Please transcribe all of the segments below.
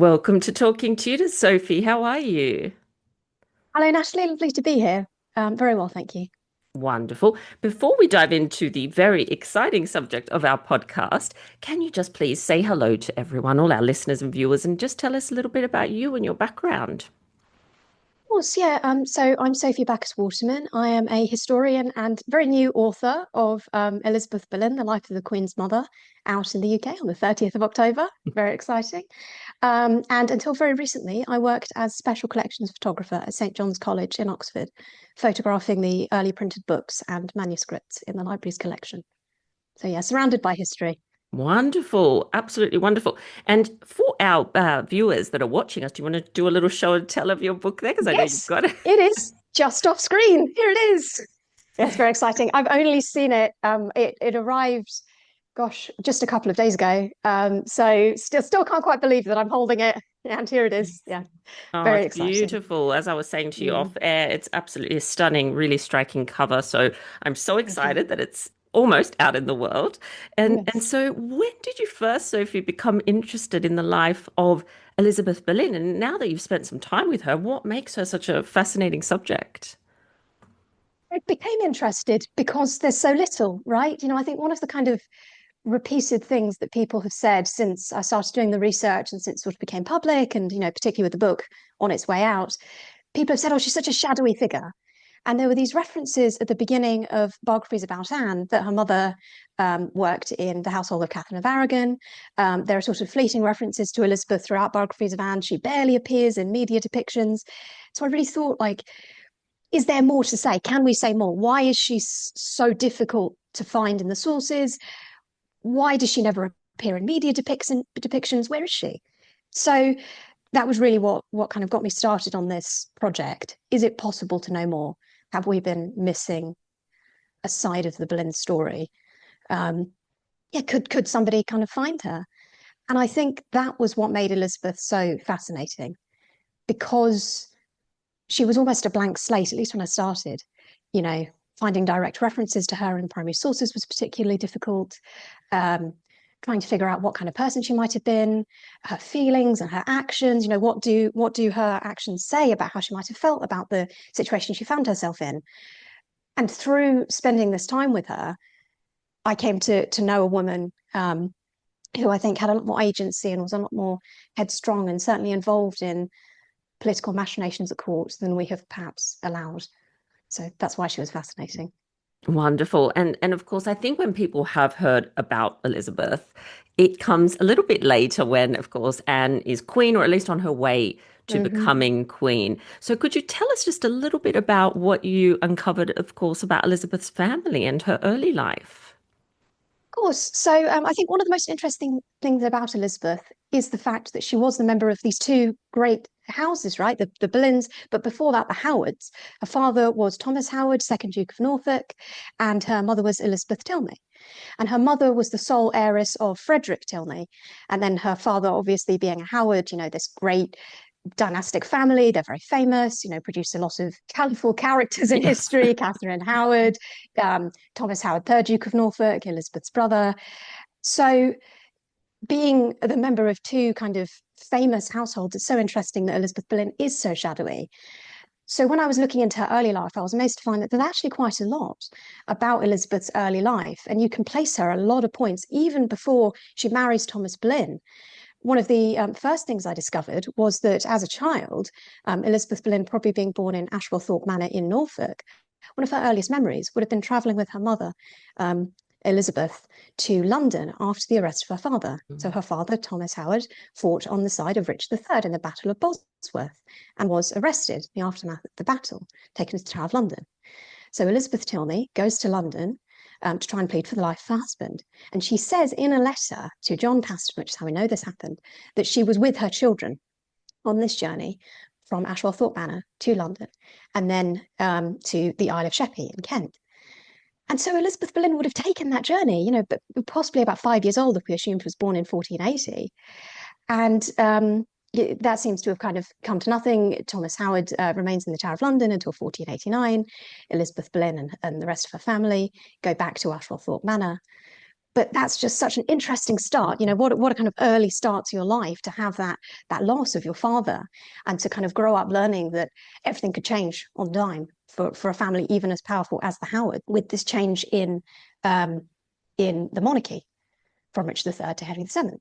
Welcome to Talking Tudors, Sophie. How are you? Hello, Natalie. Lovely to be here. Very well, thank you. Wonderful. Before we dive into the very exciting subject of our podcast, can you just please say hello to everyone, all our listeners and viewers, and just tell us a little bit about you and your background? Of course, yeah. So I'm Sophie Bacchus-Waterman. I am a historian and very new author of Elizabeth Boleyn, The Life of the Queen's Mother, out in the UK on the 30th of October. Very exciting. And until very recently, I worked as special collections photographer at St John's College in Oxford, photographing the early printed books and manuscripts in the library's collection. So yeah, surrounded by history. Wonderful. Absolutely wonderful. And for our viewers that are watching us, do you want to do a little show and tell of your book there? Because I know you've Yes, got it. it is just off screen. Here it is. Yes, very exciting. I've only seen it. It arrived, gosh, just a couple of days ago. So still can't quite believe that I'm holding it. And here it is. Yeah, Oh, very it's exciting. beautiful. As I was saying to you Mm, off air, it's absolutely a stunning, really striking cover. So I'm so thank you. excited that it's almost out in the world. And Yes. so when did you first, Sophie, become interested in the life of Elizabeth Boleyn? And now that you've spent some time with her, what makes her such a fascinating subject? I became interested because there's so little, right? I think one of the kind of repeated things that people have said since I started doing the research and since it sort of became public and, particularly with the book on its way out, people have said, oh, she's such a shadowy figure. And there were these references at the beginning of biographies about Anne that her mother worked in the household of Catherine of Aragon. There are sort of fleeting references to Elizabeth throughout biographies of Anne. She barely appears in media depictions. So I really thought, like, is there more to say? Can we say more? Why is she so difficult to find in the sources? Why does she never appear in media depictions? Where is she? So that was really what kind of got me started on this project. Is it possible to know more? Have we been missing a side of the Boleyn story? Yeah, could somebody kind of find her? And I think that was what made Elizabeth so fascinating because she was almost a blank slate, at least when I started. You know, finding direct references to her in primary sources was particularly difficult. Um, Trying to figure out what kind of person she might have been, her feelings and her actions. What do her actions say about how she might have felt about the situation she found herself in? And through spending this time with her, I came to know a woman who I think had a lot more agency and was a lot more headstrong and certainly involved in political machinations at court than we have perhaps allowed. So that's why she was fascinating. Wonderful. And of course, I think when people have heard about Elizabeth, it comes a little bit later when, of course, Anne is queen, or at least on her way to Mm-hmm. becoming queen. So could you tell us just a little bit about what you uncovered, of course, about Elizabeth's family and her early life? Of course. So I think one of the most interesting things about Elizabeth is the fact that she was the member of these two great houses, right? The Boleyns, but before that, the Howards. Her father was Thomas Howard, second Duke of Norfolk, and her mother was Elizabeth Tilney. And her mother was the sole heiress of Frederick Tilney. And then her father, obviously being a Howard, this great dynastic family. They're very famous, produced a lot of colourful characters in Yes. history. Catherine Howard, Thomas Howard, third Duke of Norfolk, Elizabeth's brother. So being the member of two kind of famous households, it's so interesting that Elizabeth Boleyn is so shadowy. So when I was looking into her early life, I was amazed to find that there's actually quite a lot about Elizabeth's early life, and you can place her a lot of points even before she marries Thomas Boleyn. One of the first things I discovered was that as a child, Elizabeth Boleyn, probably being born in Ashwellthorpe Manor in Norfolk, one of her earliest memories would have been travelling with her mother, um, Elizabeth, to London after the arrest of her father. So her father, Thomas Howard, fought on the side of Richard III in the Battle of Bosworth and was arrested in the aftermath of the battle, taken to the Tower of London. So Elizabeth Tilney goes to London to try and plead for the life of her husband. And she says in a letter to John Paston, which is how we know this happened, that she was with her children on this journey from Ashwellthorpe Manor to London and then to the Isle of Sheppey in Kent. And so Elizabeth Boleyn would have taken that journey, but possibly about 5 years old if we assume she was born in 1480. And that seems to have kind of come to nothing. Thomas Howard remains in the Tower of London until 1489. Elizabeth Boleyn and the rest of her family go back to Ashwellthorpe Manor. but that's just such an interesting start. What a kind of early start to your life to have that loss of your father, and to kind of grow up learning that everything could change on a dime for a family even as powerful as the Howard, with this change in the monarchy from Richard III to Henry VII.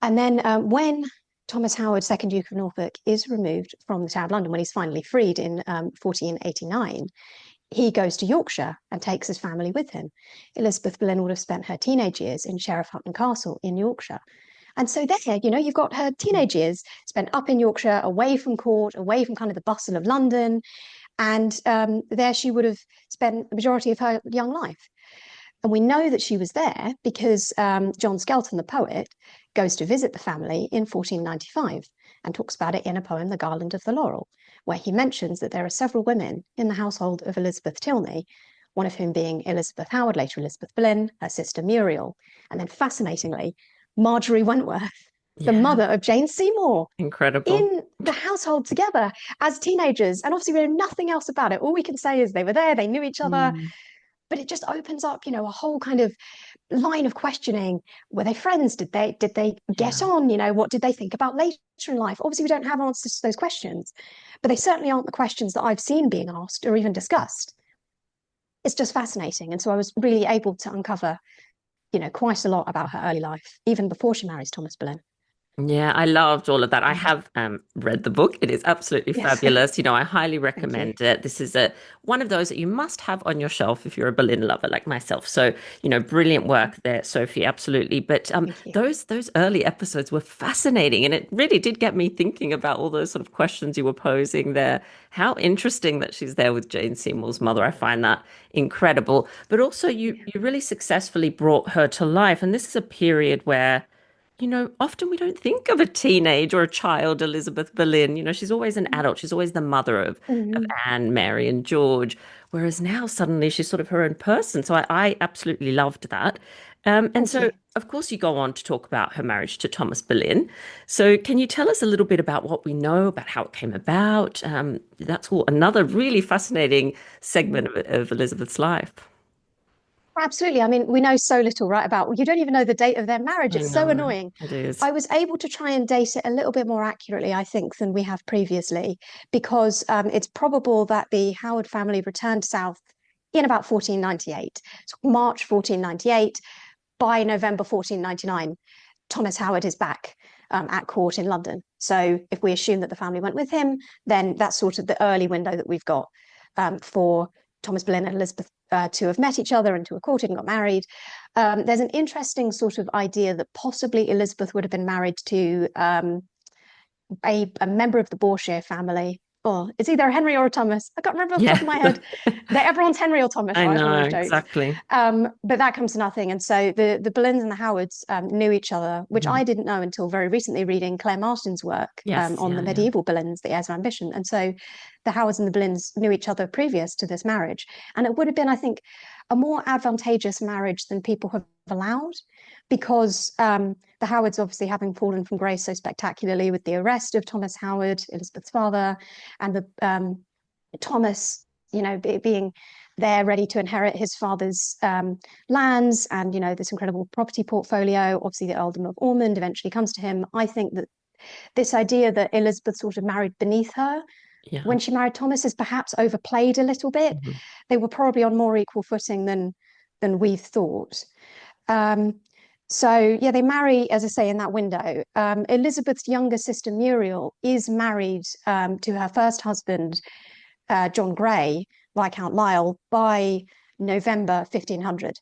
And then when Thomas Howard, second Duke of Norfolk, is removed from the Tower of London, when he's finally freed in 1489, he goes to Yorkshire and takes his family with him. Elizabeth Boleyn would have spent her teenage years in Sheriff Hutton Castle in Yorkshire. And so there, you've got her teenage years spent up in Yorkshire, away from court, away from kind of the bustle of London. And there she would have spent the majority of her young life. And we know that she was there because John Skelton, the poet, goes to visit the family in 1495 and talks about it in a poem, The Garland of the Laurel, where he mentions that there are several women in the household of Elizabeth Tilney, one of whom being Elizabeth Howard, later Elizabeth Boleyn, her sister Muriel, and then fascinatingly, Marjorie Wentworth, the mother of Jane Seymour. Incredible. In the household together as teenagers. And obviously we know nothing else about it. All we can say is they were there, they knew each other. But it just opens up, a whole kind of line of questioning. Were they friends? Did they get on? What did they think about later in life? Obviously, we don't have answers to those questions, but they certainly aren't the questions that I've seen being asked or even discussed. It's just fascinating. And so I was really able to uncover, quite a lot about her early life, even before she marries Thomas Boleyn. Yeah, I loved all of that. I have read the book. It is absolutely fabulous. I highly recommend it. This is one of those that you must have on your shelf if you're a Boleyn lover like myself. So, brilliant work there, Sophie, absolutely. But those early episodes were fascinating, and it really did get me thinking about all those sort of questions you were posing there. How interesting that she's there with Jane Seymour's mother. I find that incredible. But also you really successfully brought her to life. And this is a period where often we don't think of a teenage or a child, Elizabeth Boleyn. She's always an adult. She's always the mother of Anne, Mary, and George. Whereas now suddenly she's sort of her own person. So I absolutely loved that. And so, of course, you go on to talk about her marriage to Thomas Boleyn. So can you tell us a little bit about what we know about how it came about? That's all another really fascinating segment of Elizabeth's life. Absolutely. I mean, we know so little, right, about, you don't even know the date of their marriage. It's so know, annoying. it is. I was able to try and date it a little bit more accurately, I think, than we have previously, because it's probable that the Howard family returned south in about 1498. So March 1498. By November 1499, Thomas Howard is back at court in London. So if we assume that the family went with him, then that's sort of the early window that we've got for Thomas Boleyn and Elizabeth to have met each other and to have courted and got married. There's an interesting sort of idea that possibly Elizabeth would have been married to a member of the Bourchier family. Oh, it's either a Henry or a Thomas. I can't remember off the top of my head. Everyone's Henry or Thomas, I right? know, exactly. But that comes to nothing. And so the Boleyns and the Howards knew each other, which I didn't know until very recently, reading Claire Marston's work on the medieval Boleyns, the heirs of ambition. And so the Howards and the Boleyns knew each other previous to this marriage. And it would have been, I think, a more advantageous marriage than people have allowed, because the Howards, obviously having fallen from grace so spectacularly with the arrest of Thomas Howard, Elizabeth's father, and the Thomas, being there ready to inherit his father's lands and, this incredible property portfolio. Obviously, the earldom of Ormond eventually comes to him. I think that this idea that Elizabeth sort of married beneath her when she married Thomas is perhaps overplayed a little bit. They were probably on more equal footing than we've thought. So, they marry, as I say, in that window. Elizabeth's younger sister, Muriel, is married to her first husband, John Grey, Viscount Lisle, by November 1500.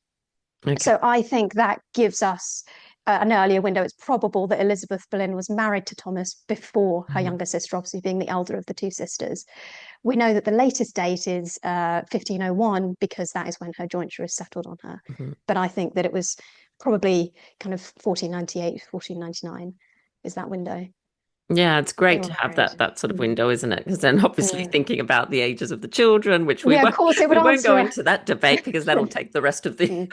Okay. So I think that gives us an earlier window. It's probable that Elizabeth Boleyn was married to Thomas before her younger sister, obviously being the elder of the two sisters. We know that the latest date is 1501, because that is when her jointure is settled on her. But I think that it was probably kind of 1498, 1499 is that window. Yeah, it's great to have that sort of window, isn't it? Because then obviously thinking about the ages of the children, which we of course it would we won't go into that debate because that'll take the rest of the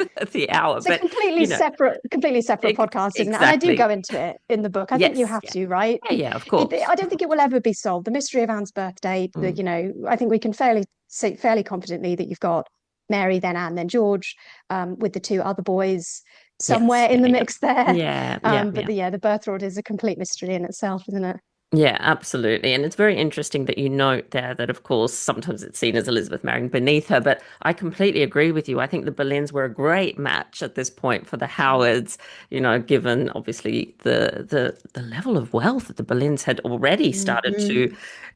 hour. It's a completely separate podcast, isn't it? And I do go into it in the book. I think you have to, right? Yeah, of course. I don't think it will ever be solved. The mystery of Anne's birthday, I think we can say fairly confidently that you've got Mary, then Anne, then George, with the two other boys somewhere Yes. in Yeah. the Yeah. mix there. Yeah. Yeah. But Yeah. the birth order is a complete mystery in itself, isn't it? Yeah, absolutely. And it's very interesting that you note there that, of course, sometimes it's seen as Elizabeth marrying beneath her, but I completely agree with you. I think the Boleyns were a great match at this point for the Howards, given obviously the level of wealth that the Boleyns had already started Hmm.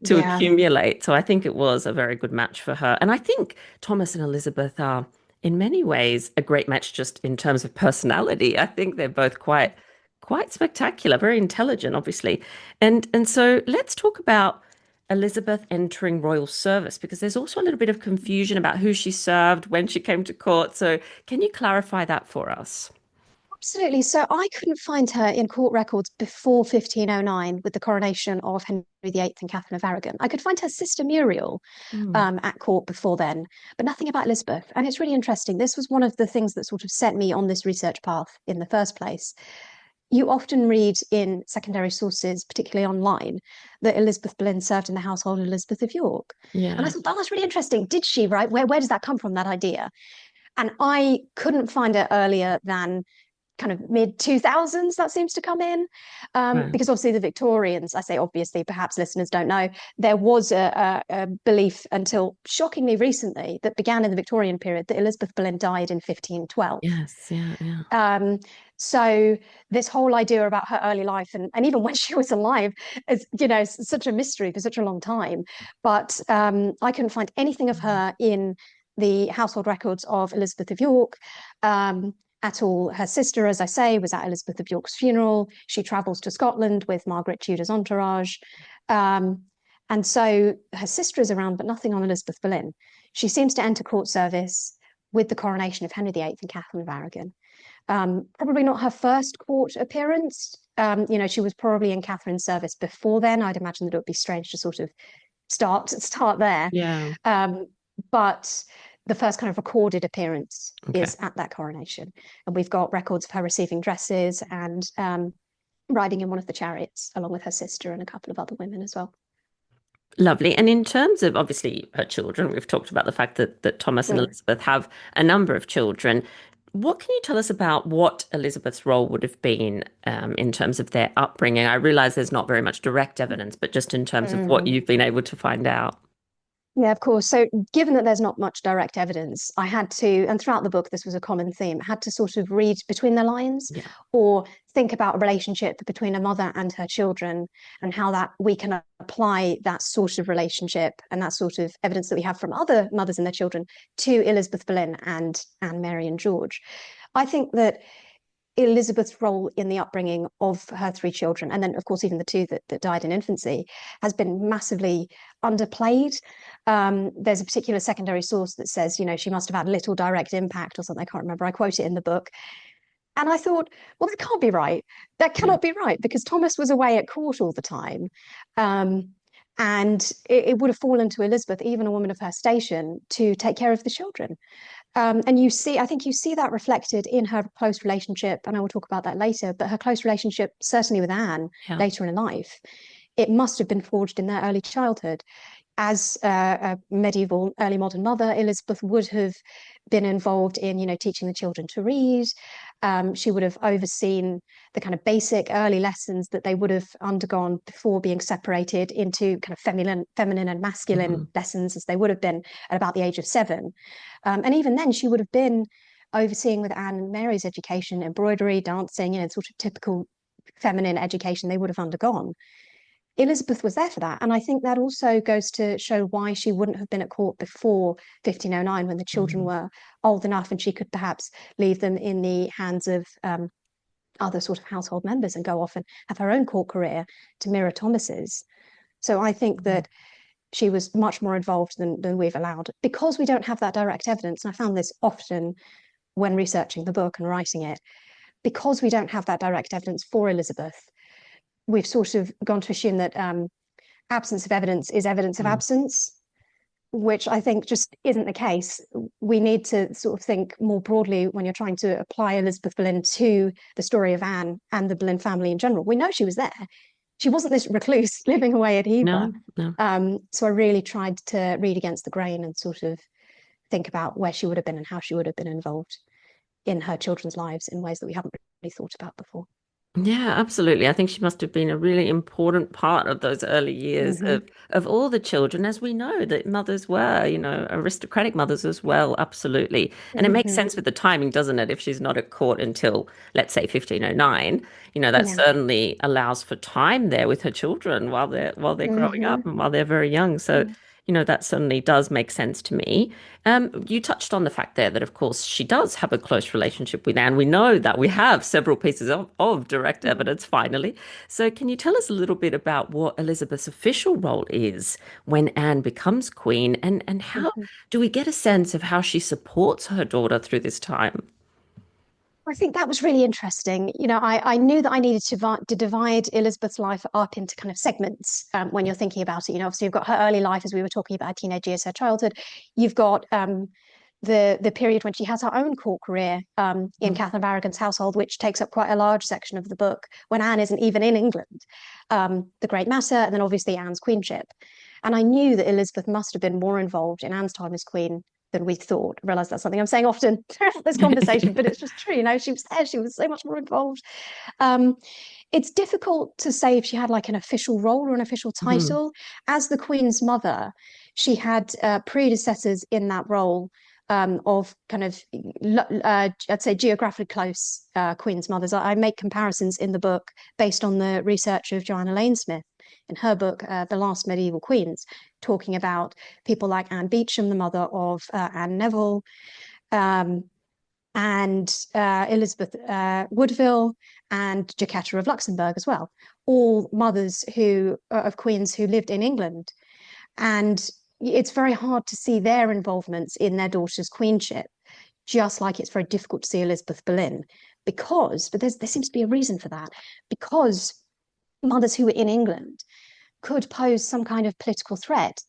to Yeah. accumulate. So I think it was a very good match for her. And I think Thomas and Elizabeth are in many ways a great match just in terms of personality. I think they're both quite spectacular, very intelligent, obviously. And so let's talk about Elizabeth entering royal service because there's also a little bit of confusion about who she served when she came to court. So can you clarify that for us? Absolutely. So I couldn't find her in court records before 1509 with the coronation of Henry VIII and Catherine of Aragon. I could find her sister Muriel Mm, at court before then, but nothing about Elizabeth. And it's really interesting. This was one of the things that sort of set me on this research path in the first place. You often read in secondary sources, particularly online, that Elizabeth Boleyn served in the household of Elizabeth of York. And I yeah, thought that was really interesting. Did she, right? Where does that come from, that idea? And I couldn't find it earlier than kind of mid 2000s that seems to come in, right. because obviously the Victorians, I say obviously, perhaps listeners don't know, there was a belief until shockingly recently that began in the Victorian period that Elizabeth Boleyn died in 1512. Yes, yeah, yeah. um, so this whole idea about her early life and even when she was alive is, such a mystery for such a long time. But I couldn't find anything of her in the household records of Elizabeth of York at all. Her sister, as I say, was at Elizabeth of York's funeral. She travels to Scotland with Margaret Tudor's entourage. Um, and so her sister is around, but nothing on Elizabeth Boleyn. She seems to enter court service with the coronation of Henry VIII and Catherine of Aragon. Probably not her first court appearance. She was probably in Catherine's service before then. I'd imagine that it would be strange to sort of start there. Yeah. Um, but the first kind of recorded appearance Okay. is at that coronation. And we've got records of her receiving dresses and riding in one of the chariots along with her sister and a couple of other women as well. Lovely. And in terms of obviously her children, we've talked about the fact that Thomas and Mm. Elizabeth have a number of children. What can you tell us about what Elizabeth's role would have been in terms of their upbringing? I realize there's not very much direct evidence, but just in terms of what Mm. you've been able to find out. Yeah, of course. So, given that there's not much direct evidence, I had to, and throughout the book, this was a common theme, I had to sort of read between the lines Yeah. or think about a relationship between a mother and her children and how that we can apply that sort of relationship and that sort of evidence that we have from other mothers and their children to Elizabeth Boleyn and Anne, Mary, and George. I think that Elizabeth's role in the upbringing of her three children, and then, of course, even the two that died in infancy, has been massively underplayed. There's a particular secondary source that says, she must have had little direct impact or something. I can't remember. I quote it in the book. And I thought, well, that can't be right. That Yeah. cannot be right because Thomas was away at court all the time. Um, and it would have fallen to Elizabeth, even a woman of her station, to take care of the children. And I think you see that reflected in her close relationship, and I will talk about that later, but her close relationship, certainly with Anne, Yeah. later in life, it must have been forged in their early childhood. As a medieval, early modern mother, Elizabeth would have been involved in, teaching the children to read. She would have overseen the kind of basic early lessons that they would have undergone before being separated into kind of feminine and masculine Hmm. lessons, as they would have been at about the age of 7. And even then, she would have been overseeing with Anne and Mary's education, embroidery, dancing, sort of typical feminine education they would have undergone. Elizabeth was there for that. And I think that also goes to show why she wouldn't have been at court before 1509 when the children Hmm. were old enough and she could perhaps leave them in the hands of other sort of household members and go off and have her own court career to mirror Thomas's. So I think that she was much more involved than we've allowed because we don't have that direct evidence. And I found this often when researching the book and writing it, because we don't have that direct evidence for Elizabeth, we've sort of gone to assume that absence of evidence is evidence of Hmm. absence, which I think just isn't the case. We need to sort of think more broadly when you're trying to apply Elizabeth Boleyn to the story of Anne and the Boleyn family in general. We know she was there. She wasn't this recluse living away at Hever. No, no. So I really tried to read against the grain and sort of think about where she would have been and how she would have been involved. in her children's lives in ways that we haven't really thought about before. Yeah, absolutely. I think she must have been a really important part of those early years Mm-hmm. of all the children, as we know that mothers were, aristocratic mothers as well. Absolutely. And it makes Mm-hmm. sense with the timing, doesn't it? If she's not at court until, let's say, 1509, that Yeah. certainly allows for time there with her children while they're growing Mm-hmm. up and while they're very young. So, Yeah. that certainly does make sense to me. You touched on the fact there that, of course, she does have a close relationship with Anne. We know that we have several pieces of direct Mm-hmm. evidence, finally. So, can you tell us a little bit about what Elizabeth's official role is when Anne becomes queen, and how Mm-hmm. do we get a sense of how she supports her daughter through this time? I think that was really interesting. I knew that I needed to divide Elizabeth's life up into kind of segments when you're thinking about it. Obviously, you've got her early life, as we were talking about, her teenage years, her childhood. You've got the period when she has her own court career in Catherine of Aragon's household, which takes up quite a large section of the book, when Anne isn't even in England. The Great Matter, and then obviously Anne's queenship. And I knew that Elizabeth must have been more involved in Anne's time as queen than we thought. I realize that's something I'm saying often throughout this conversation, but it's just true. She was there, she was so much more involved. Um, it's difficult to say if she had like an official role or an official Mhm. title. As the Queen's mother, she had predecessors in that role of kind of, I'd say, geographically close Queen's mothers. I make comparisons in the book based on the research of Joanna Lane-Smith in her book, The Last Medieval Queens, talking about people like Anne Beauchamp, the mother of Anne Neville, um, and Elizabeth Woodville, and Jacquetta of Luxembourg as well, all mothers of queens who lived in England. And it's very hard to see their involvements in their daughter's queenship, just like it's very difficult to see Elizabeth Boleyn, but there seems to be a reason for that, because mothers who were in England could pose some kind of political threat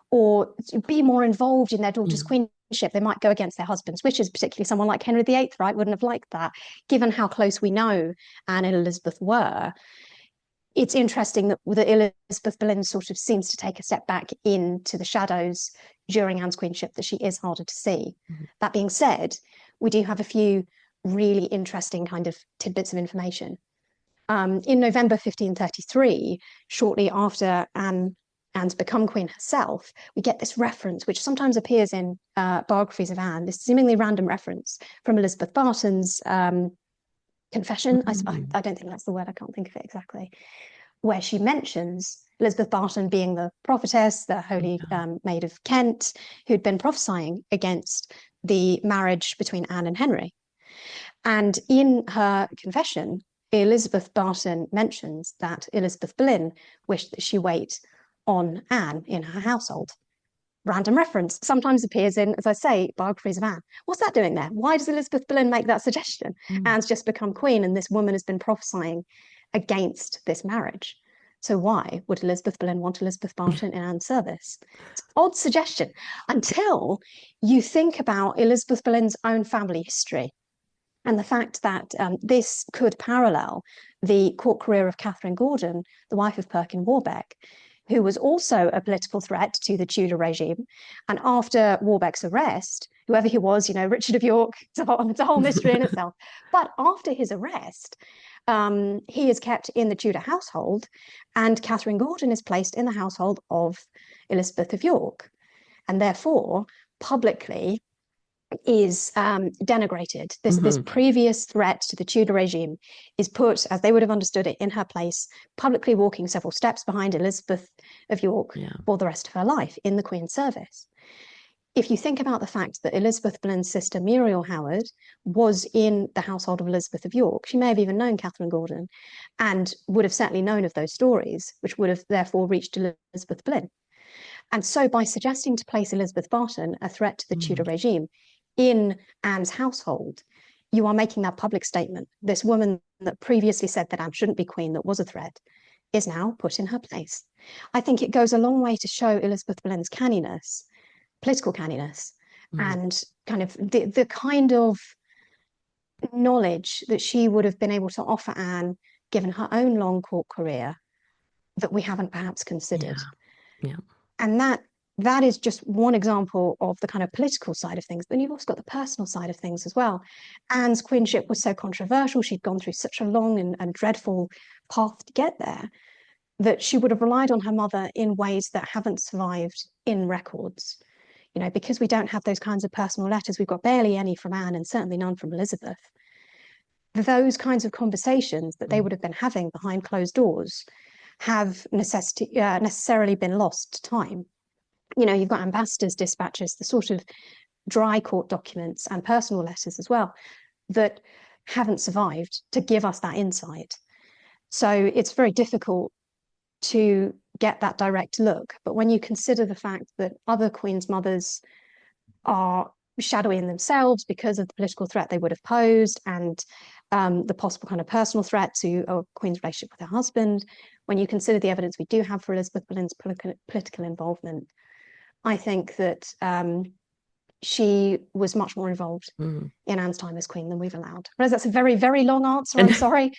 or be more involved in their daughter's Mm. queenship. They might go against their husband's wishes, particularly someone like Henry VIII, right? Wouldn't have liked that. Given how close we know Anne and Elizabeth were, it's interesting that Elizabeth Boleyn sort of seems to take a step back into the shadows during Anne's queenship, that she is harder to see. Mhm. That being said, we do have a few really interesting kind of tidbits of information. In November 1533, shortly after Anne's become queen herself, we get this reference, which sometimes appears in biographies of Anne, this seemingly random reference from Elizabeth Barton's confession. Mhm. I don't think that's the word, I can't think of it exactly, where she mentions Elizabeth Barton being the prophetess, the Holy Maid of Kent, who'd been prophesying against the marriage between Anne and Henry. And in her confession, Elizabeth Barton mentions that Elizabeth Boleyn wished that she wait on Anne in her household. Random reference sometimes appears in, as I say, biographies of Anne. What's that doing there? Why does Elizabeth Boleyn make that suggestion? Mm. Anne's just become queen, and this woman has been prophesying against this marriage. So why would Elizabeth Boleyn want Elizabeth Barton in Anne's service? It's an odd suggestion until you think about Elizabeth Boleyn's own family history and the fact that this could parallel the court career of Catherine Gordon, the wife of Perkin Warbeck, who was also a political threat to the Tudor regime. And after Warbeck's arrest, whoever he was, Richard of York, it's a whole mystery in itself. But after his arrest, he is kept in the Tudor household, and Catherine Gordon is placed in the household of Elizabeth of York. And therefore, publicly, is denigrated. This Mhm. previous threat to the Tudor regime is put, as they would have understood it, in her place, publicly walking several steps behind Elizabeth of York Yeah. for the rest of her life in the Queen's service. If you think about the fact that Elizabeth Boleyn's sister Muriel Howard was in the household of Elizabeth of York, she may have even known Catherine Gordon and would have certainly known of those stories, which would have therefore reached Elizabeth Boleyn. And so by suggesting to place Elizabeth Barton, a threat to the Tudor Mm. regime, in Anne's household, you are making that public statement. This woman that previously said that Anne shouldn't be queen, that was a threat, is now put in her place. I think it goes a long way to show Elizabeth Boleyn's canniness, political canniness, Mm. and kind of the kind of knowledge that she would have been able to offer Anne, given her own long court career, that we haven't perhaps considered. Yeah. Yeah. And that that is just one example of the kind of political side of things. But you've also got the personal side of things as well. Anne's queenship was so controversial. She'd gone through such a long and dreadful path to get there that she would have relied on her mother in ways that haven't survived in records. You know, because we don't have those kinds of personal letters, we've got barely any from Anne and certainly none from Elizabeth. Those kinds of conversations that they would have been having behind closed doors have necessarily been lost to time. You know, you've got ambassadors' dispatches, the sort of dry court documents and personal letters as well that haven't survived to give us that insight. So it's very difficult to get that direct look. But when you consider the fact that other Queen's mothers are shadowy in themselves because of the political threat they would have posed and the possible kind of personal threat to a Queen's relationship with her husband, when you consider the evidence we do have for Elizabeth Boleyn's political involvement, I think that she was much more involved in Anne's time as Queen than we've allowed. Whereas that's a very, very long answer, I'm sorry.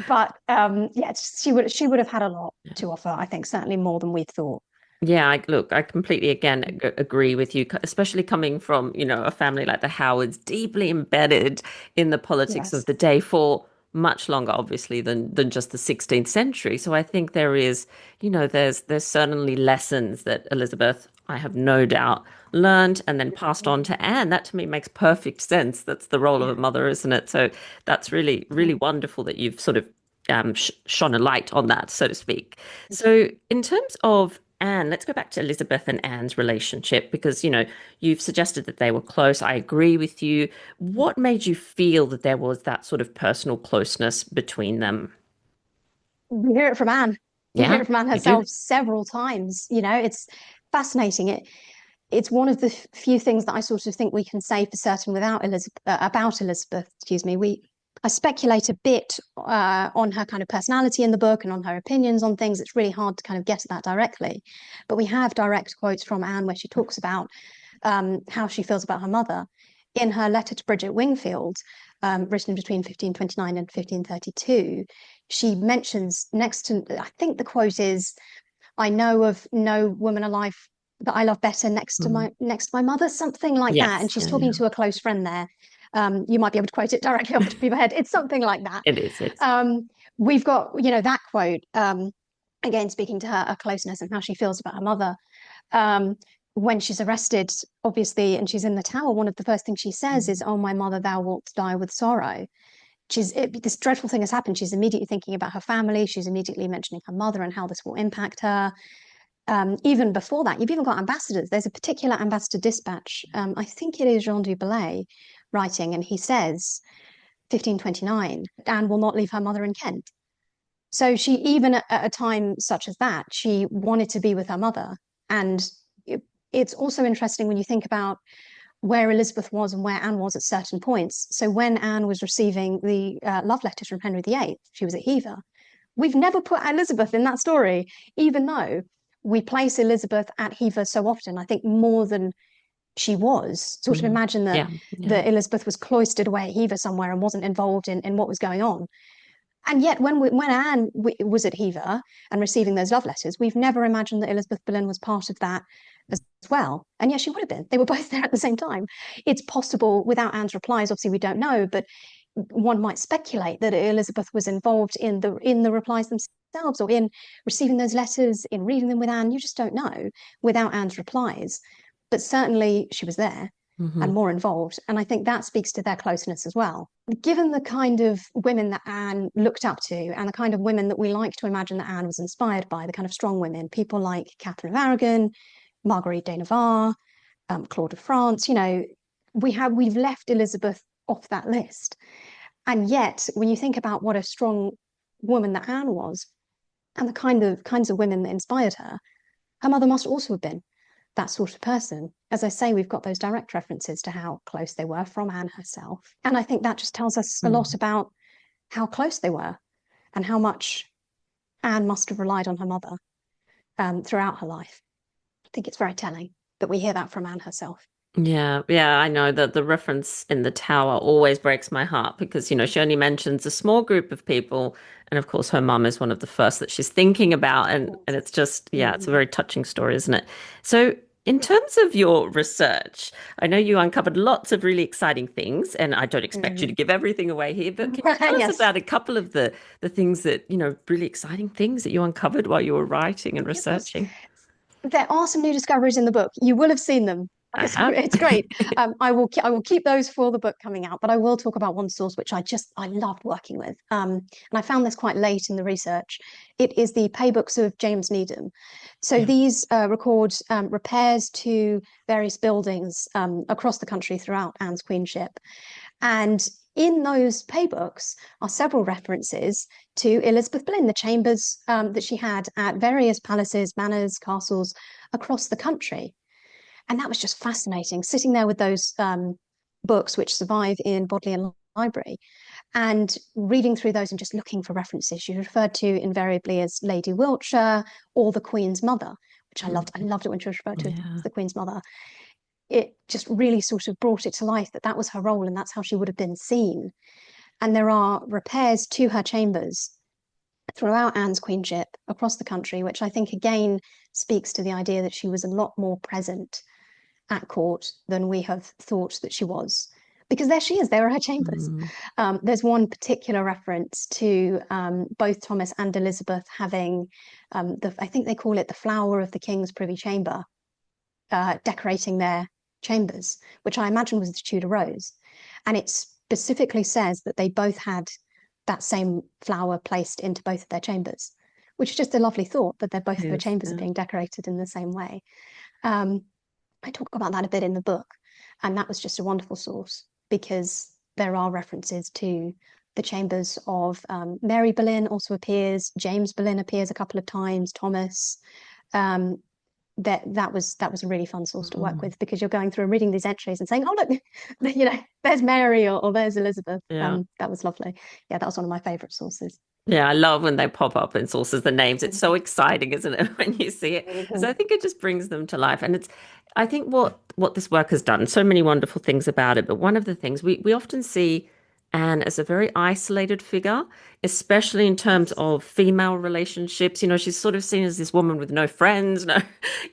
But yeah, she would have had a lot to offer, I think, certainly more than we thought. Yeah, look, I completely again agree with you, especially coming from, a family like the Howards, deeply embedded in the politics of Yes. the day for much longer, obviously, than just the 16th century. So I think there is, there's certainly lessons that Elizabeth, I have no doubt, learned and then passed on to Anne. That to me makes perfect sense. That's the role of Yeah. a mother, isn't it? So that's really, really wonderful that you've sort of shone a light on that, so to speak. So, in terms of Anne, let's go back to Elizabeth and Anne's relationship because, you've suggested that they were close. I agree with you. What made you feel that there was that sort of personal closeness between them? We hear it from Anne. We hear Yeah, it from Anne you do. herself several times. You know, it's fascinating. It's one of the few things that I sort of think we can say for certain without Elizabeth about Elizabeth. Excuse me. I speculate a bit on her kind of personality in the book and on her opinions on things. It's really hard to kind of get at that directly, but we have direct quotes from Anne where she talks about how she feels about her mother in her letter to Bridget Wingfield, written between 1529 and 1532. She mentions next to, I think the quote is, "I know of no woman alive that I love better next to Mhm. my mother," something like that. And Yes, she's yeah, talking yeah. to a close friend there. You might be able to quote it directly off the top of your head. It's something like that. It is, yes. We've got, that quote, again, speaking to her closeness and how she feels about her mother. Um, when she's arrested, obviously, and she's in the tower, one of the first things she says is, "Oh, my mother, thou wilt die with sorrow." This dreadful thing has happened. She's immediately thinking about her family. She's immediately mentioning her mother and how this will impact her. Even before that, you've even got ambassadors. There's a particular ambassador dispatch. I think it is Jean du Bellay writing, and he says, 1529, Anne will not leave her mother in Kent. So she, even at a time such as that, she wanted to be with her mother. And it's also interesting when you think about where Elizabeth was and where Anne was at certain points. So when Anne was receiving the love letters from Henry VIII, she was at Hever. We've never put Elizabeth in that story, even though we place Elizabeth at Hever so often, I think more than she was. Sort of Mhm. imagine that Yeah, yeah. Elizabeth was cloistered away at Hever somewhere and wasn't involved in what was going on. And yet, when Anne was at Hever and receiving those love letters, we've never imagined that Elizabeth Boleyn was part of that as well. And yes, she would have been. They were both there at the same time. It's possible, without Anne's replies, obviously we don't know, but one might speculate that Elizabeth was involved in the replies themselves, or in receiving those letters, in reading them with Anne. You just don't know without Anne's replies. But certainly she was there Hmm. and more involved. And I think that speaks to their closeness as well. Given the kind of women that Anne looked up to and the kind of women that we like to imagine that Anne was inspired by, the kind of strong women, people like Catherine of Aragon, Marguerite de Navarre, Claude of France, we've left Elizabeth off that list. And yet, when you think about what a strong woman that Anne was and the kinds of women that inspired her, her mother must also have been that sort of person. As I say, we've got those direct references to how close they were from Anne herself. And I think that just tells us a lot about how close they were and how much Anne must have relied on her mother throughout her life. I think it's very telling that we hear that from Anne herself. Yeah, yeah, I know that the reference in the tower always breaks my heart because, she only mentions a small group of people. And of course, her mum is one of the first that she's thinking about. And it's just, yeah, it's a Mhm. very touching story, isn't it? So, in terms of your research, I know you uncovered lots of really exciting things, and I don't expect you to Mhm. give everything away here, but can you tell us Yes. about a couple of the things that, really exciting things that you uncovered while you were writing and Yes. researching? There are some new discoveries in the book. You will have seen them. I So have. it's great. I will keep those for the book coming out, but I will talk about one source which I loved working with. And I found this quite late in the research. It is the paybooks of James Needham. So Yeah. these record repairs to various buildings across the country throughout Anne's queenship. And in those paybooks are several references to Elizabeth Boleyn, the chambers that she had at various palaces, manors, castles across the country. And that was just fascinating, sitting there with those books which survive in Bodleian Library and reading through those and just looking for references. She referred to invariably as Lady Wiltshire or the Queen's mother, which I loved. I loved it when she was referred to Yeah. as the Queen's mother. It just really sort of brought it to life that that was her role and that's how she would have been seen. And there are repairs to her chambers throughout Anne's queenship across the country, which I think again speaks to the idea that she was a lot more present at court than we have thought that she was. Because there she is, there are her chambers. Mm. There's one particular reference to both Thomas and Elizabeth having, I think they call it the flower of the King's Privy Chamber, decorating their chambers, which I imagine was the Tudor rose. And it specifically says that they both had that same flower placed into both of their chambers, which is just a lovely thought that they're both of their Yes. chambers are Yeah. being decorated in the same way. Um, I talk about that a bit in the book, and that was just a wonderful source because there are references to the chambers of Mary Boleyn also appears, James Boleyn appears a couple of times, Thomas. Um, that was a really fun source to work Mm. with because you're going through and reading these entries and saying, "Oh look, there's Mary or there's Elizabeth." Yeah. That was lovely. Yeah, that was one of my favourite sources. Yeah, I love when they pop up in sources, the names. It's so Mhm. exciting, isn't it, when you see it? Because I Mhm. think it just brings them to life. And I think what this work has done, so many wonderful things about it. But one of the things we often see Anne as a very isolated figure, especially in terms Yes. of female relationships. She's sort of seen as this woman with no friends, no,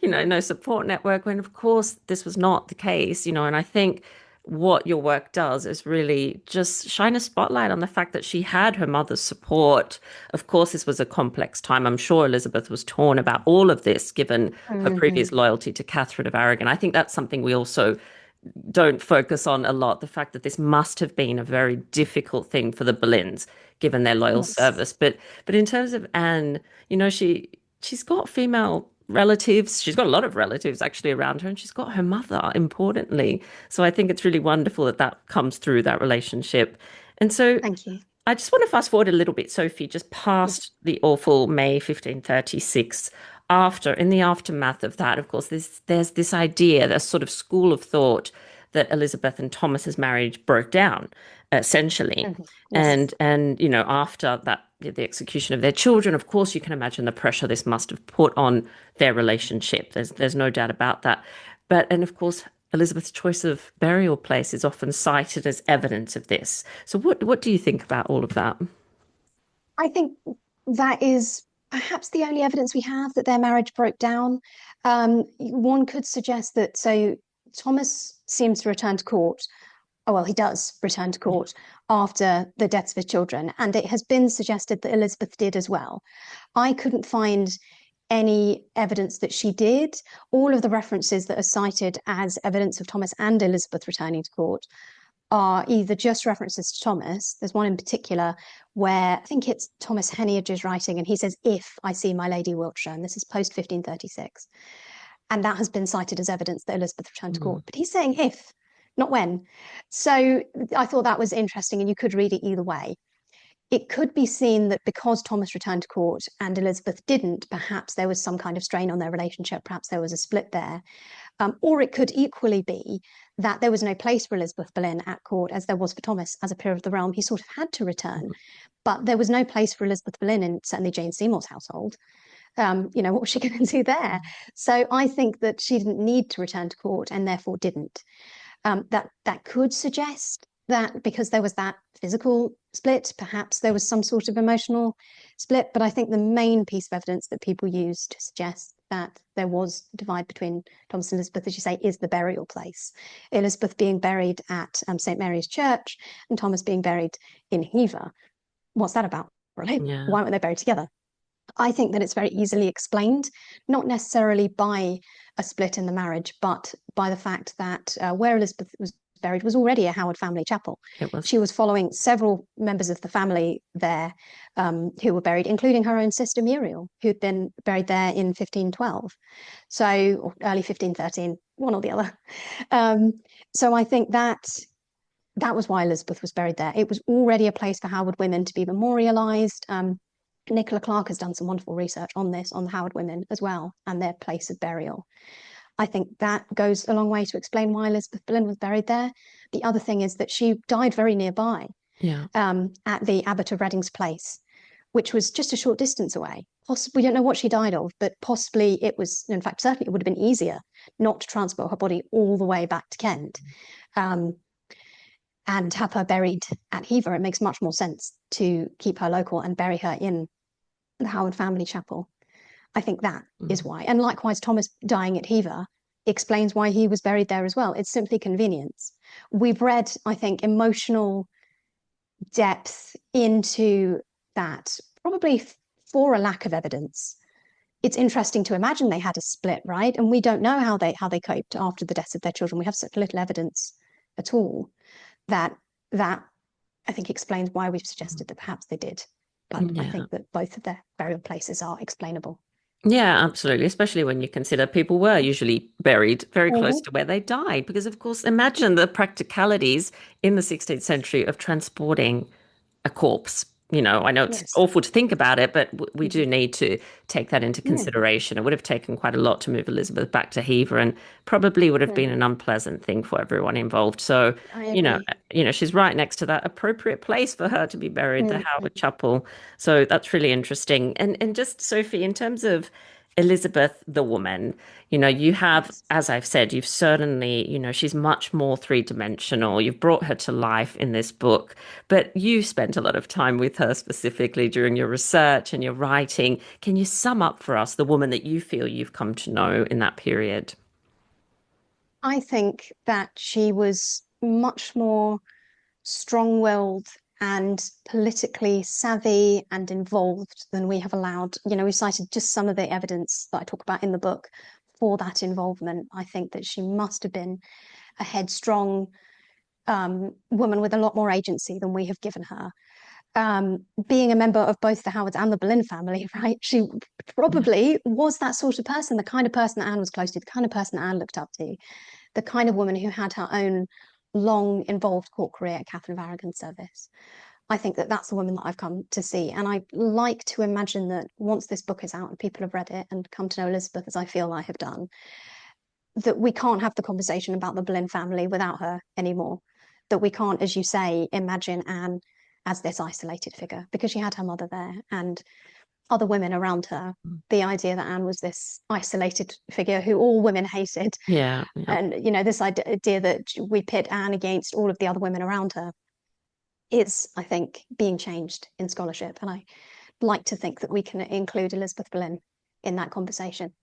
no support network, when of course this was not the case, and I think what your work does is really just shine a spotlight on the fact that she had her mother's support. Of course, this was a complex time. I'm sure Elizabeth was torn about all of this, given her previous Mhm. loyalty to Catherine of Aragon. I think that's something we also don't focus on a lot, the fact that this must have been a very difficult thing for the Boleyns, given their loyal Yes. service. But in terms of Anne, she's got female relatives. She's got a lot of relatives actually around her, and she's got her mother, importantly. So I think it's really wonderful that that comes through that relationship. And so Thank you. I just want to fast forward a little bit, Sophie, just Yes. past the awful May 1536. In the aftermath of that, of course, there's this idea, this sort of school of thought that Elizabeth and Thomas's marriage broke down, essentially. Mhm. And Yes. after that, the execution of their children, of course, you can imagine the pressure this must have put on their relationship. There's no doubt about that. And of course, Elizabeth's choice of burial place is often cited as evidence of this. So what do you think about all of that? I think that is perhaps the only evidence we have that their marriage broke down. One could suggest that so Thomas seems to return to court. Oh, well, he does return to Yeah. court after the deaths of his children, and it has been suggested that Elizabeth did as well. I couldn't find any evidence that she did. All of the references that are cited as evidence of Thomas and Elizabeth returning to court are either just references to Thomas. There's one in particular where I think it's Thomas Heneage's writing, and he says, "If I see my Lady Wiltshire," and this is post 1536. And that has been cited as evidence that Elizabeth returned to Mm. court. But he's saying if, not when. So I thought that was interesting, and you could read it either way. It could be seen that because Thomas returned to court and Elizabeth didn't, perhaps there was some kind of strain on their relationship, perhaps there was a split there. Or it could equally be that there was no place for Elizabeth Boleyn at court as there was for Thomas as a peer of the realm. He sort of had to return, but there was no place for Elizabeth Boleyn in certainly Jane Seymour's household. What was she going to do there? So I think that she didn't need to return to court and therefore didn't. That could suggest that because there was that physical split, perhaps there was some sort of emotional split. But I think the main piece of evidence that people use to suggest that there was a divide between Thomas and Elizabeth, as you say, is the burial place. Elizabeth being buried at St. Mary's Church and Thomas being buried in Hever. What's that about, really? Yeah. Why weren't they buried together? I think that it's very easily explained, not necessarily by a split in the marriage, but by the fact that where Elizabeth was buried was already a Howard family chapel. It was. She was following several members of the family there who were buried, including her own sister Muriel, who'd been buried there in 1512. So early 1513, one or the other. So I think that was why Elizabeth was buried there. It was already a place for Howard women to be memorialized. Nicola Clark has done some wonderful research on this, on the Howard women as well, and their place of burial. I think that goes a long way to explain why Elizabeth Boleyn was buried there. The other thing is that she died very nearby, at the Abbot of Reading's place, which was just a short distance away. Possibly, we don't know what she died of, but possibly it was, in fact, certainly it would have been easier not to transport her body all the way back to Kent. And have her buried at Hever. It makes much more sense to keep her local and bury her in the Howard family chapel. I think that is why. And likewise, Thomas dying at Hever explains why he was buried there as well. It's simply convenience. We've read, I think, emotional depth into that, probably for a lack of evidence. It's interesting to imagine they had a split, right? And we don't know how they coped after the deaths of their children. We have such little evidence at all. That I think explains why we've suggested that perhaps they did. But I think that both of their burial places are explainable. Yeah, absolutely. Especially when you consider people were usually buried very close to where they died. Because, of course, imagine the practicalities in the 16th century of transporting a corpse. I know it's awful to think about it, but we do need to take that into consideration. It would have taken quite a lot to move Elizabeth back to Hever and probably would have been an unpleasant thing for everyone involved. So, she's right next to that appropriate place for her to be buried, the Howard Chapel. So that's really interesting. And just, Sophie, in terms of Elizabeth, the woman, you have, as I've said, you've certainly, she's much more three-dimensional. You've brought her to life in this book, but you spent a lot of time with her specifically during your research and your writing. Can you sum up for us the woman that you feel you've come to know in that period? I think that she was much more strong-willed and politically savvy and involved than we have allowed. We cited just some of the evidence that I talk about in the book for that involvement. I think that she must have been a headstrong woman with a lot more agency than we have given her. Being a member of both the Howards and the Boleyn family, right? She probably was that sort of person, the kind of person that Anne was close to, the kind of person that Anne looked up to, the kind of woman who had her own long involved court career at Catherine of Aragon's service. I think that that's the woman that I've come to see. And I like to imagine that once this book is out and people have read it and come to know Elizabeth as I feel I have done, that we can't have the conversation about the Boleyn family without her anymore. That we can't, as you say, imagine Anne as this isolated figure because she had her mother there and other women around her. The idea that Anne was this isolated figure who all women hated. Yeah. And, this idea that we pit Anne against all of the other women around her is, I think, being changed in scholarship. And I like to think that we can include Elizabeth Boleyn in that conversation.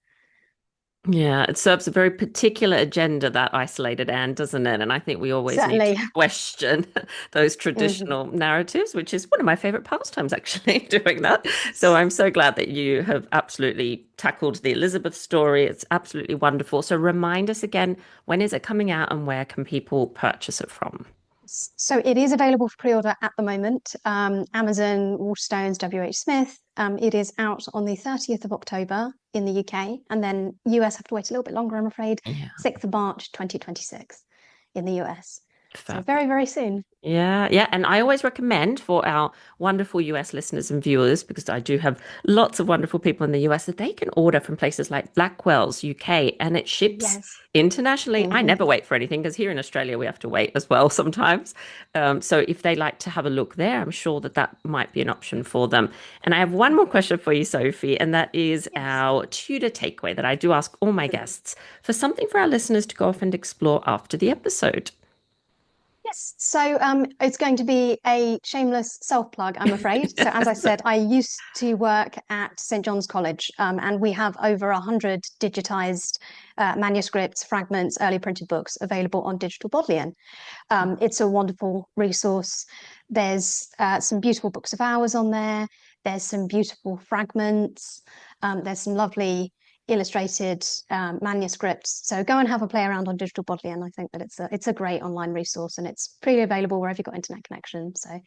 Yeah, it serves a very particular agenda, that isolated Anne, doesn't it? And I think we always need Certainly. to question those traditional narratives, which is one of my favorite pastimes, actually, doing that. So I'm so glad that you have absolutely tackled the Elizabeth story. It's absolutely wonderful. So remind us again, when is it coming out and where can people purchase it from? So it is available for pre-order at the moment. Amazon, Waterstones, WH Smith. It is out on the 30th of October in the UK, and then US have to wait a little bit longer, I'm afraid. Yeah. 6th of March 2026 in the US. So Fab. very, very soon. Yeah, yeah. And I always recommend for our wonderful US listeners and viewers, because I do have lots of wonderful people in the US, that they can order from places like Blackwell's UK and it ships Yes. internationally. I Hmm. never wait for anything because here in Australia we have to wait as well sometimes. So if they like to have a look there, I'm sure that that might be an option for them. And I have one more question for you, Sophie, and that is Yes. our Tudor takeaway that I do ask all my guests for something for our listeners to go off and explore after the episode. Yes, so it's going to be a shameless self-plug, I'm afraid. So as I said, I used to work at St. John's College, and we have over 100 digitized manuscripts, fragments, early printed books available on digital Bodleian. It's a wonderful resource. There's some beautiful books of hours on there. There's some beautiful fragments. There's some lovely illustrated manuscripts. So go and have a play around on Digital Bodleian. I think that it's a great online resource and it's freely available wherever you've got internet connection. So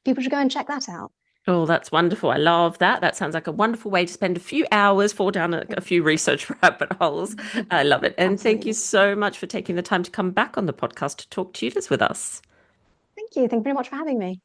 people should go and check that out. Oh, that's wonderful. I love that. That sounds like a wonderful way to spend a few hours, fall down a few research rabbit holes. I love it. And thank you Absolutely. so much for taking the time to come back on the podcast to talk tutors with us. Thank you. Thank you very much for having me.